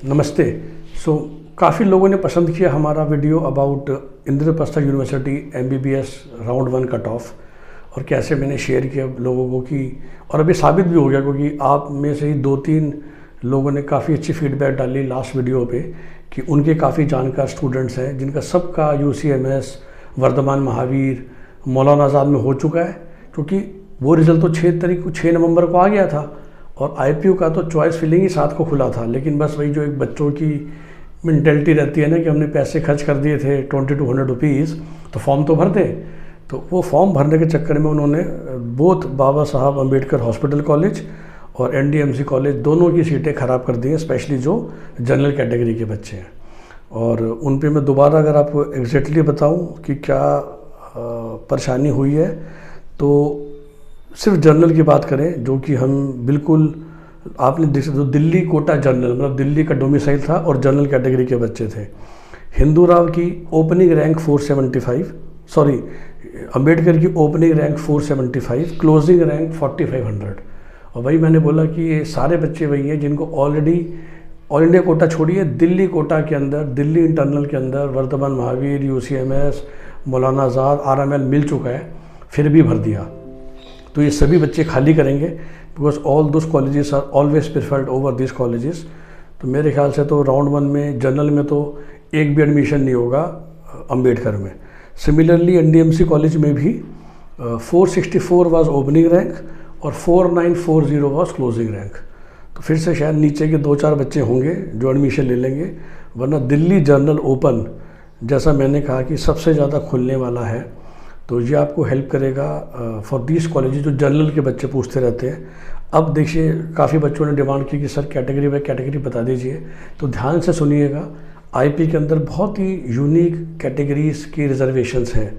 नमस्ते। काफ़ी लोगों ने पसंद किया हमारा video about Indraprastha university MBBS round 1 cut off, और कैसे मैंने शेयर किया लोगों को कि, और अभी साबित भी हो गया क्योंकि आप में से ही 2-3 लोगों ने काफ़ी अच्छी फीडबैक डाली लास्ट वीडियो पे कि उनके काफ़ी जानकार स्टूडेंट्स हैं जिनका सबका UCMS, वर्धमान महावीर, मौलाना आज़ाद में हो चुका है, क्योंकि वो रिज़ल्ट तो 6 नवंबर को आ गया था और IPU का तो चॉइस फिलिंग ही 7 को खुला था। लेकिन बस वही जो एक बच्चों की मेंटेलिटी रहती है ना कि हमने पैसे खर्च कर दिए थे 2200 रुपीज़, तो फॉर्म तो भर दें। तो वो फॉर्म भरने के चक्कर में उन्होंने बोथ बाबा साहब अम्बेडकर हॉस्पिटल कॉलेज और NDMC कॉलेज दोनों की सीटें ख़राब कर दी हैं, स्पेशली जो जनरल कैटेगरी के बच्चे हैं। और उन पे मैं दोबारा अगर आपको एग्जैक्टली बताऊं कि क्या परेशानी हुई है, तो सिर्फ जर्नल की बात करें जो कि हम बिल्कुल आपने देखा, जो दिल्ली कोटा जर्नल मतलब दिल्ली का डोमिसाइल था और जनरल कैटेगरी के बच्चे थे। हिंदू राव की ओपनिंग रैंक 475, सॉरी अंबेडकर की ओपनिंग रैंक 475, क्लोजिंग रैंक 4500। और वही मैंने बोला कि ये सारे बच्चे वही हैं जिनको ऑलरेडी ऑल इंडिया कोटा छोड़िए, दिल्ली कोटा के अंदर, दिल्ली इंटरनल के अंदर वर्धमान महावीर, UCMS, मौलाना आज़ाद, RML मिल चुका है, फिर भी भर दिया। तो ये सभी बच्चे खाली करेंगे because all those colleges are always preferred over this colleges. तो मेरे ख्याल से तो राउंड 1 में जनरल में तो एक भी एडमिशन नहीं होगा अंबेडकर में। सिमिलरली NDMC कॉलेज में भी 464 वाज ओपनिंग रैंक और 4940 वाज क्लोजिंग रैंक। तो फिर से शायद नीचे के 2-4 बच्चे होंगे जो एडमिशन ले लेंगे, वरना दिल्ली जर्नल ओपन जैसा मैंने कहा कि सबसे ज़्यादा खुलने वाला है। तो ये आपको हेल्प करेगा फॉर दीज कॉलेजेस जो जनरल के बच्चे पूछते रहते हैं। अब देखिए काफ़ी बच्चों ने डिमांड की कि सर कैटेगरी बाय कैटेगरी बता दीजिए, तो ध्यान से सुनिएगा। IP के अंदर बहुत ही यूनिक कैटेगरीज की रिजर्वेशंस हैं।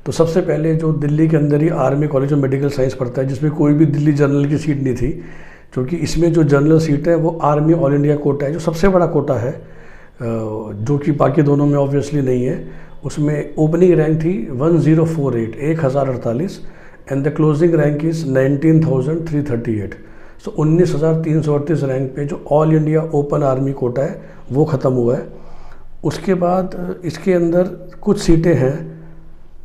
तो सबसे पहले जो दिल्ली के अंदर ही army college of medical science पढ़ता है, जिसमें कोई भी दिल्ली जनरल की सीट नहीं थी, क्योंकि इसमें जो जनरल सीट है वो आर्मी ऑल इंडिया कोटा है, जो सबसे बड़ा कोटा है, जो कि बाकी दोनों में ऑब्वियसली नहीं है। उसमें ओपनिंग रैंक थी 1048 and the closing rank is 19,338। So 19,338 rank पे जो all India open army quota है वो ख़त्म हुआ है। उसके बाद इसके अंदर कुछ सीटें हैं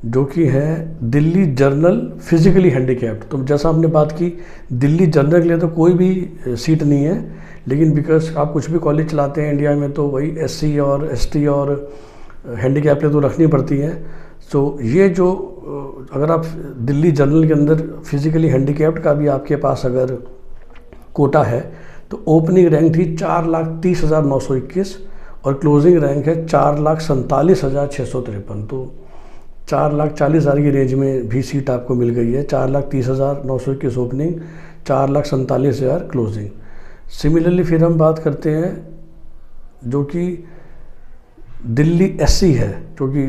जो कि हैं दिल्ली जर्नल फिजिकली हैंडीकैप्ड। तो जैसा हमने बात की, दिल्ली जर्नल के लिए तो कोई भी सीट नहीं है, लेकिन बिकॉज आप कुछ भी कॉलेज चलाते हैं इंडिया में तो वही SC और ST और हैंडीकैप तो रखनी पड़ती है। तो ये जो अगर आप दिल्ली जनरल के अंदर फिजिकली हैंडीकैप्ड का भी आपके पास अगर कोटा है, तो ओपनिंग रैंक थी 4,30,921 और क्लोजिंग रैंक है 4,47,653। तो 4,40,000 की रेंज में भी सीट आपको मिल गई है। 4,30,921 ओपनिंग, 4,47,000 क्लोजिंग। सिमिलरली फिर हम बात करते हैं जो कि दिल्ली SC है, क्योंकि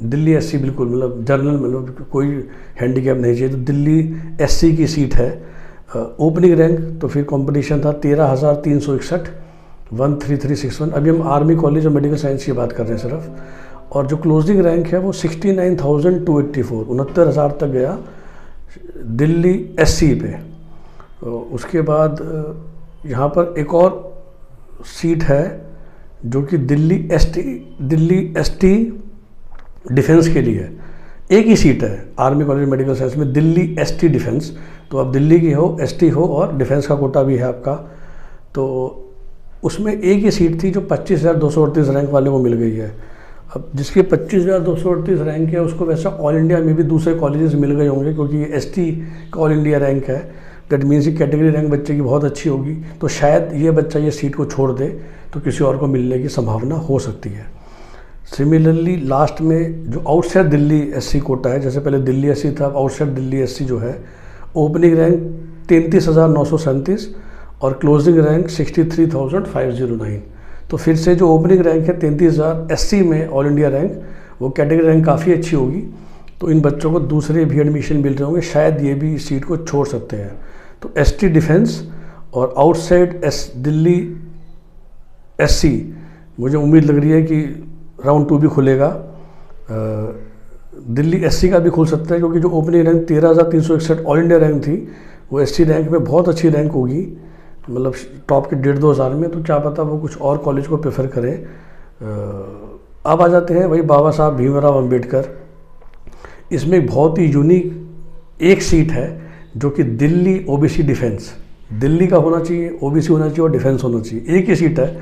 दिल्ली SC बिल्कुल मतलब जनरल मतलब कोई हैंडीकैप नहीं चाहिए, तो दिल्ली SC की सीट है। ओपनिंग रैंक तो फिर कंपटीशन था 13,361, 13361। अभी हम आर्मी कॉलेज और मेडिकल साइंस की बात कर रहे हैं सिर्फ। और जो क्लोजिंग रैंक है वो 69,284, 69,000 तक गया दिल्ली SC पे। उसके बाद यहाँ पर एक और सीट है जो कि दिल्ली ST डिफेंस के लिए एक ही सीट है आर्मी कॉलेज मेडिकल साइंस में, दिल्ली ST डिफेंस। तो आप दिल्ली की हो, ST हो और डिफेंस का कोटा भी है आपका। तो उसमें एक ही सीट थी जो 25,238 रैंक वाले को मिल गई है। अब जिसके 25,238 रैंक है उसको वैसे ऑल इंडिया में भी दूसरे कॉलेजेस मिल गए होंगे, क्योंकि ये ST का ऑल इंडिया रैंक है। दैट मीन्स की कैटेगरी रैंक बच्चे की बहुत अच्छी होगी, तो शायद ये बच्चा ये सीट को छोड़ दे तो किसी और को मिलने की संभावना हो सकती है। सिमिलरली लास्ट में जो आउटसाइड दिल्ली SC कोटा है, जैसे पहले दिल्ली SC था, अब आउटसाइड दिल्ली SC जो है, ओपनिंग रैंक 33,937 और क्लोजिंग रैंक 63,509। तो फिर से जो ओपनिंग रैंक है 33,000 SC में ऑल इंडिया रैंक, वो कैटेगरी रैंक काफ़ी अच्छी होगी, तो इन बच्चों को दूसरे भी एडमिशन मिल रहे होंगे, शायद ये भी इस सीट को छोड़ सकते हैं। तो ST डिफेंस और आउटसाइड दिल्ली SC मुझे उम्मीद लग रही है कि राउंड 2 भी खुलेगा। दिल्ली SC का भी खुल सकता है, क्योंकि जो opening rank 13,361 all India rank थी वो SC रैंक में बहुत अच्छी रैंक होगी। मतलब टॉप के 1,500-2,000 में, तो क्या पता वो कुछ और कॉलेज को प्रेफर करें। अब आ जाते हैं वही बाबा साहब भीमराव अंबेडकर। इसमें बहुत ही यूनिक एक सीट है जो कि दिल्ली ओबीसी डिफेंस, दिल्ली का होना चाहिए, ओबीसी होना चाहिए और डिफेंस होना चाहिए। एक ही सीट है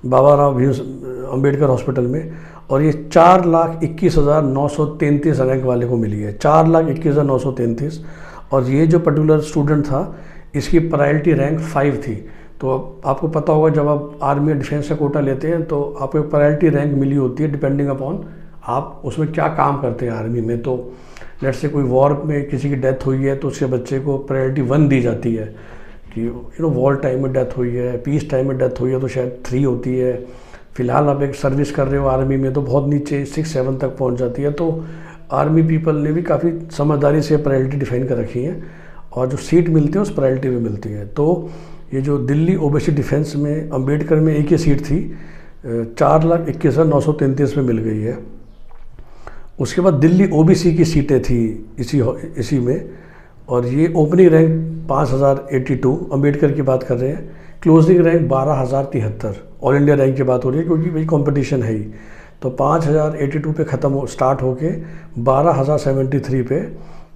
बाबा राव भीम अंबेडकर हॉस्पिटल में, और ये 4,21,933 रैंक वाले को मिली है, 4,21,933। और ये जो पर्टिकुलर स्टूडेंट था इसकी प्रायोरिटी रैंक 5 थी। तो अब आपको पता होगा जब आप आर्मी या डिफेंस का कोटा लेते हैं तो आपको एक प्रायोरिटी रैंक मिली होती है डिपेंडिंग अपॉन आप उसमें क्या काम करते हैं आर्मी में। तो लेट से कोई वॉर में किसी की डेथ हुई है तो उसके बच्चे को प्रायोरिटी 1 दी जाती है कि वॉर टाइम में डेथ हुई है, पीस टाइम में डेथ हुई है तो शायद 3 होती है। फिलहाल आप एक सर्विस कर रहे हो आर्मी में तो बहुत नीचे 6-7 तक पहुंच जाती है। तो आर्मी पीपल ने भी काफ़ी समझदारी से प्रायोरिटी डिफाइन कर रखी है और जो सीट मिलती है उस प्रायोरिटी में मिलती है। तो ये जो दिल्ली ओबीसी डिफेंस में अंबेडकर में एक ही सीट थी, 4,21,933 में मिल गई है। उसके बाद दिल्ली ओबीसी की सीटें थी इसी में, और ये ओपनिंग रैंक 5,082 अंबेडकर की बात कर रहे हैं, closing rank 12,073 all India rank की बात हो रही है क्योंकि भाई कंपटीशन है ही। तो 5,082 पे ख़त्म स्टार्ट होके 12,073 पे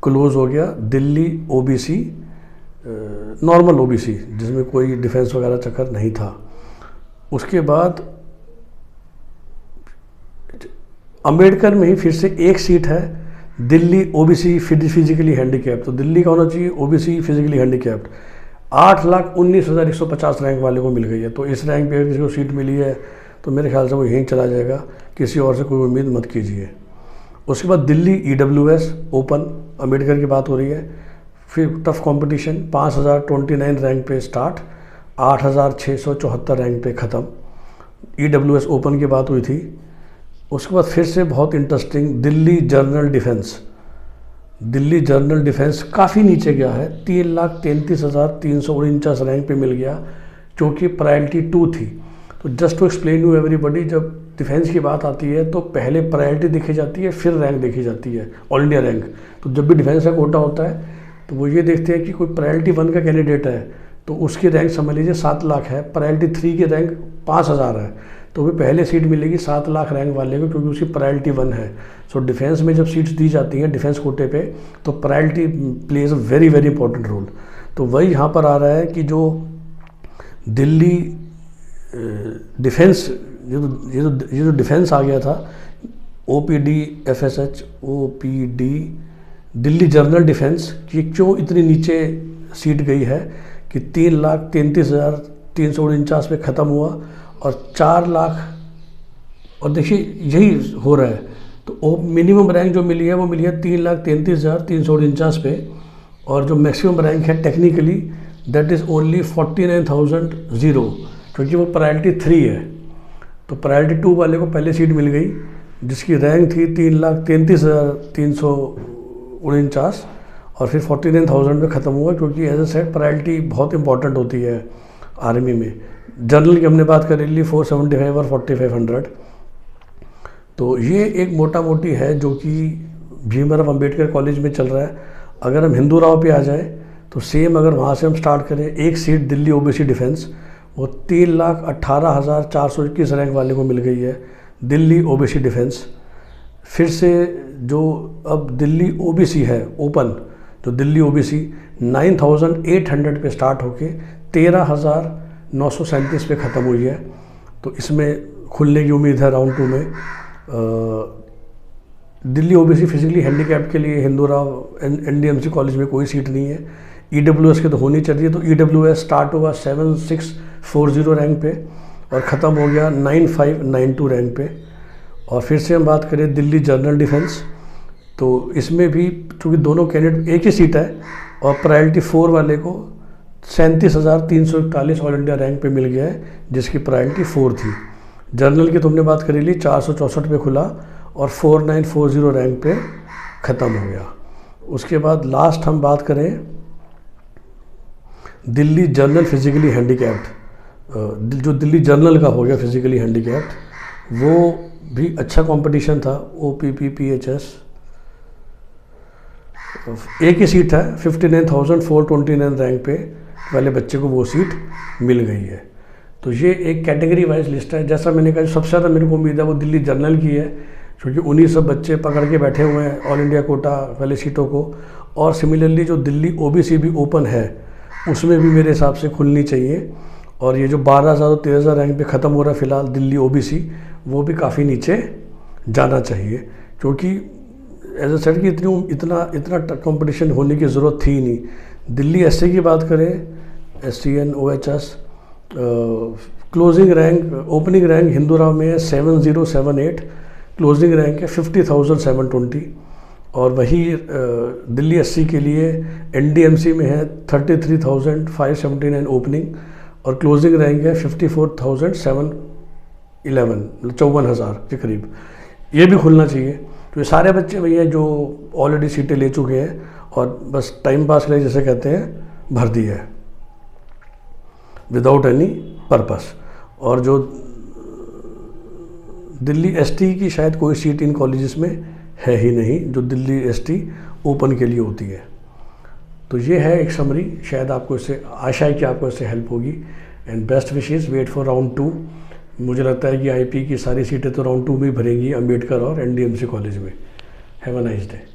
क्लोज़ हो गया दिल्ली ओबीसी, नॉर्मल ओबीसी जिसमें कोई डिफेंस वगैरह चक्कर नहीं था। उसके बाद अंबेडकर में ही फिर से एक सीट है दिल्ली ओबीसी फिजिकली हैंडीकैप। तो दिल्ली का होना चाहिए ओबीसी फिजिकली हैंडीकैप्ड, 8,19,150 रैंक वाले को मिल गई है। तो इस रैंक पे अगर किसी को सीट मिली है तो मेरे ख्याल से वो यहीं चला जाएगा, किसी और से कोई उम्मीद मत कीजिए। उसके बाद दिल्ली ईडब्ल्यूएस ओपन, अंबेडकर की बात हो रही है, फिर टफ कंपटीशन, 5,029 रैंक पे स्टार्ट, 8,674 रैंक पे ख़त्म। ईडब्ल्यूएस ओपन की बात हुई थी। उसके बाद फिर से बहुत interesting Delhi journal defence, Delhi journal defence काफ़ी नीचे गया है, 3,33,349 रैंक पे मिल गया जो कि प्रायोरिटी 2 थी। तो just to explain you everybody, जब डिफेंस की बात आती है तो पहले प्रायोरिटी देखी जाती है फिर रैंक देखी जाती है, ऑल इंडिया रैंक। तो जब भी डिफेंस का कोटा होता है तो वो ये देखते हैं कि कोई प्रायोरिटी 1 का कैंडिडेट है तो उसकी रैंक समझ लीजिए 7 लाख है, प्रायोरिटी 3 की रैंक 5,000 है, तो भी पहले सीट मिलेगी 7 लाख रैंक वाले को क्योंकि उसकी प्रायोरिटी 1 है। सो डिफेंस में जब सीट्स दी जाती हैं डिफेंस कोटे पे तो priority plays a very very important role. तो वही यहाँ पर आ रहा है कि जो दिल्ली डिफेंस, ये जो डिफेंस आ गया था OPD FSH OPD Delhi journal defence की क्यों इतनी नीचे सीट गई है कि 3,33,349 पे ख़त्म हुआ और 4 लाख, और देखिए यही हो रहा है। तो मिनिमम रैंक जो मिली है वो मिली है 3,33,349 पे, और जो मैक्सिमम रैंक है टेक्निकली दैट इज़ ओनली 49,000 क्योंकि वो प्रायोरिटी 3 है। तो प्रायोरिटी 2 वाले को पहले सीट मिल गई जिसकी रैंक थी 3,33,349 और फिर 49,000 में ख़त्म हुआ क्योंकि एज ए सेट प्रायोरिटी बहुत इंपॉर्टेंट होती है आर्मी में। जनरल की हमने बात कर ली 475 और 4,500। तो ये एक मोटा मोटी है जो कि भीमराव अंबेडकर कॉलेज में चल रहा है। अगर हम हिंदू राव पे आ जाए तो सेम अगर वहाँ से हम स्टार्ट करें, एक सीट दिल्ली ओबीसी डिफेंस वो 3,18,421 रैंक वाले को मिल गई है दिल्ली ओबीसी डिफेंस। फिर से जो अब दिल्ली ओबीसी है ओपन, जो दिल्ली ओबीसी 9,800 पे स्टार्ट होके 13,937 पे ख़त्म हुई है। तो इसमें खुलने की उम्मीद है राउंड 2 में। दिल्ली ओबीसी फिजिकली हैंडीकैप के लिए हिंदू राव NDMC कॉलेज में कोई सीट नहीं है। EWS के तो होनी चाहिए। तो EWS स्टार्ट हुआ 7,640 रैंक पे और ख़त्म हो गया 9,592 रैंक पे। और फिर से हम बात करें दिल्ली जर्नल डिफेंस, तो इसमें भी चूँकि दोनों कैंडिडेट एक ही सीट है और प्रायोरिटी 4 वाले को 37,341 ऑल इंडिया रैंक पे मिल गया है जिसकी प्रायोरिटी 4 थी। जर्नल की तुमने बात करी ली 464 पे खुला और 4,940 रैंक पे ख़त्म हो गया। उसके बाद लास्ट हम बात करें दिल्ली जर्नल फिजिकली हैंडीकैप्ड, जो दिल्ली जर्नल का हो गया फिजिकली हैंडीकैप्ड, वो भी अच्छा कंपटीशन था। OPPPHS एक ही सीट है 59,429 रैंक पे वाले बच्चे को वो सीट मिल गई है। तो ये एक कैटेगरी वाइज लिस्ट है। जैसा मैंने कहा, सबसे ज़्यादा मेरे को उम्मीद है वो दिल्ली जनरल की है, क्योंकि उन्हीं सब बच्चे पकड़ के बैठे हुए हैं ऑल इंडिया कोटा वाले सीटों को। और सिमिलरली जो दिल्ली ओबीसी भी ओपन है, उसमें भी मेरे हिसाब से खुलनी चाहिए। और ये जो 12,000 और 13,000 रैंक पे ख़त्म हो रहा है फ़िलहाल दिल्ली ओबीसी, वो भी काफ़ी नीचे जाना चाहिए, क्योंकि एज ए सेड कि इतना कंपटीशन होने की ज़रूरत थी नहीं। दिल्ली एससी की बात करें, SCN OHS closing rank, opening rank Hindu Rao में है 7078, क्लोजिंग रैंक है 50,720। और वही दिल्ली SC के लिए NDMC में है 33,579 ओपनिंग और क्लोजिंग रैंक है 54,711, मतलब 54,000 के करीब। ये भी खुलना चाहिए। तो ये सारे बच्चे भैया जो ऑलरेडी सीटें ले चुके हैं और बस टाइम पास के लिए, जैसे कहते हैं, भर दी है विदाउट एनी पर्पस। और जो दिल्ली ST की शायद कोई सीट इन कॉलेजेस में है ही नहीं, जो दिल्ली ST ओपन के लिए होती है। तो ये है एक समरी, शायद आपको इससे, आशा है कि आपको इससे हेल्प होगी। And best wishes, wait for round 2। मुझे लगता है कि IP की सारी सीटें तो राउंड 2 में ही भरेंगी, अम्बेडकर और NDMC कॉलेज में। Have a nice day.